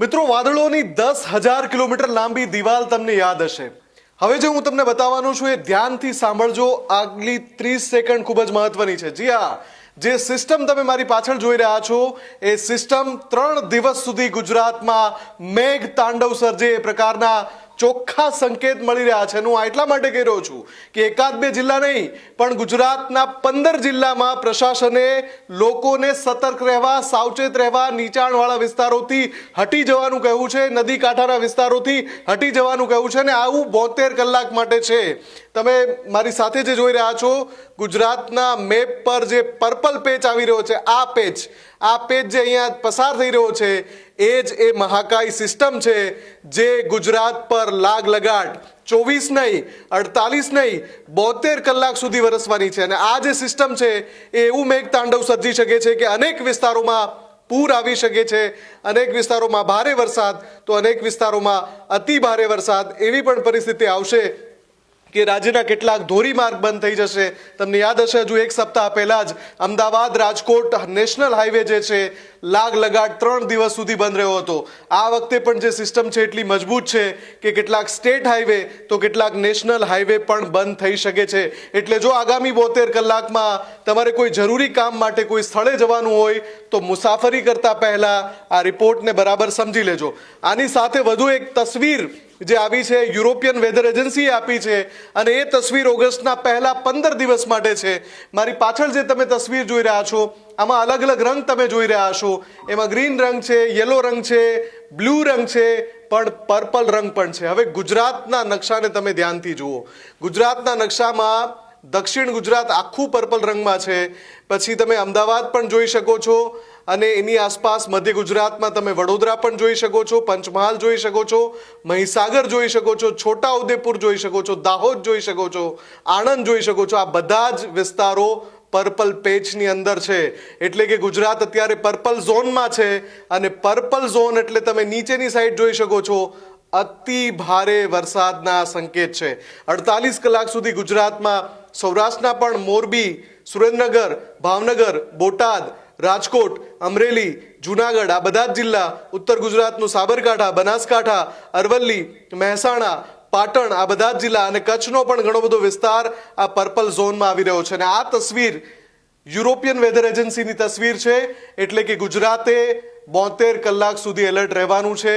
મિત્રો, વાદળોની 10,000 કિલોમીટર લાંબી દિવાલ તમને યાદ હશે. હવે જે હું તમને બતાવવાનું છું એ ધ્યાનથી સાંભળજો. આગલી 30 સેકન્ડ ખૂબ જ મહત્વની છે. જી હા, જે સિસ્ટમ તમે મારી પાછળ જોઈ રહ્યા છો એ સિસ્ટમ 3 દિવસ સુધી ગુજરાતમાં મેઘ તાંડવ સર્જે એ પ્રકારના ચોખ્ખા સંકેત મળી રહ્યા છે. હું એટલા માટે કહી રહ્યો છું કે એકાદ બે જિલ્લા નહીં પણ ગુજરાતના 15 જિલ્લામાં પ્રશાસને લોકોને સતર્ક રહેવા, સાવચેત રહેવા, નીચાણવાળા વિસ્તારોથી હટી જવાનું કહ્યું છે, નદી કાંઠાના વિસ્તારોથી હટી જવાનું કહ્યું છે અને આવું 72 કલાક માટે છે. તમે મારી સાથે જે જોઈ રહ્યા છો ગુજરાતના મેપ પર જે પર્પલ પેચ આવી રહ્યો છે, આ પેચ જે અહીંયા પસાર થઈ રહ્યો છે એ જ એ મહાકાય સિસ્ટમ છે જે ગુજરાત પર લાગ લગાટ 24 નહીં, 48 નહીં, 72 કલાક સુધી વરસવાની છે. અને આ જે સિસ્ટમ છે એ એવું મેઘ તાંડવ સર્જી શકે છે કે અનેક વિસ્તારોમાં પૂર આવી શકે છે, અનેક વિસ્તારોમાં ભારે વરસાદ તો અનેક વિસ્તારોમાં અતિ ભારે વરસાદ, એવી પણ પરિસ્થિતિ આવશે કે રાજ્યના કેટલાક ધોરીમાર્ગ બંધ થઈ જશે. તમને યાદ હશે હજુ એક સપ્તાહ પહેલા જ અમદાવાદ રાજકોટ નેશનલ હાઈવે જે છે લાગ લગાટ 3 દિવસ સુધી બંધ રહ્યો હતો. આ વખતે પણ જે સિસ્ટમ છે એટલી મજબૂત છે કે કેટલાક સ્ટેટ હાઈવે તો કેટલાક નેશનલ હાઈવે પણ બંધ થઈ શકે છે. એટલે જો આગામી 72 કલાકમાં તમારે કોઈ જરૂરી કામ માટે કોઈ સ્થળે જવાનું હોય તો મુસાફરી કરતા પહેલા આ રિપોર્ટને બરાબર સમજી લેજો. આની સાથે વધુ એક તસવીર જે આવી છે યુરોપિયન વેધર એજન્સીએ આપી છે અને એ તસવીર ઓગસ્ટના પહેલા 15 દિવસ માટે છે. મારી પાછળ જે તમે તસવીર જોઈ રહ્યા છો આમાં અલગ અલગ રંગ તમે જોઈ રહ્યા છો. એમાં ગ્રીન રંગ છે, યલો રંગ છે, બ્લુ રંગ છે, પણ પર્પલ રંગ પણ છે. હવે ગુજરાતના નકશાને તમે ધ્યાનથી જુઓ. ગુજરાતના નકશામાં દક્ષિણ ગુજરાત આખું પર્પલ રંગમાં છે. પછી તમે અમદાવાદ પણ જોઈ શકો છો અને એની આસપાસ મધ્ય ગુજરાતમાં તમે વડોદરા પણ જોઈ શકો છો, પંચમહાલ જોઈ શકો છો, મહીસાગર જોઈ શકો છો, છોટા ઉદેપુર જોઈ શકો છો, દાહોદ જોઈ શકો છો, આણંદ જોઈ શકો છો. આ બધા જ વિસ્તારો પર્પલ પેચની અંદર છે. એટલે કે ગુજરાત અત્યારે પર્પલ ઝોનમાં છે અને પર્પલ ઝોન એટલે તમે નીચેની સાઈડ જોઈ શકો છો અતિ ભારે વરસાદના સંકેત છે. 48 કલાક સુધી ગુજરાતમાં સૌરાષ્ટ્રના પણ મોરબી, સુરેન્દ્રનગર, ભાવનગર, બોટાદ, રાજકોટ, અમરેલી, જુનાગઢ આ બધા જ જિલ્લા, ઉત્તર ગુજરાતનું સાબરકાંઠા, બનાસકાંઠા, અરવલ્લી, મહેસાણા, પાટણ આ બધા જ જિલ્લા અને કચ્છનો પણ ઘણો બધો વિસ્તાર આ પર્પલ ઝોનમાં આવી રહ્યો છે. અને આ તસવીર યુરોપિયન વેધર એજન્સીની તસવીર છે. એટલે કે ગુજરાતે 72 કલાક સુધી એલર્ટ રહેવાનું છે.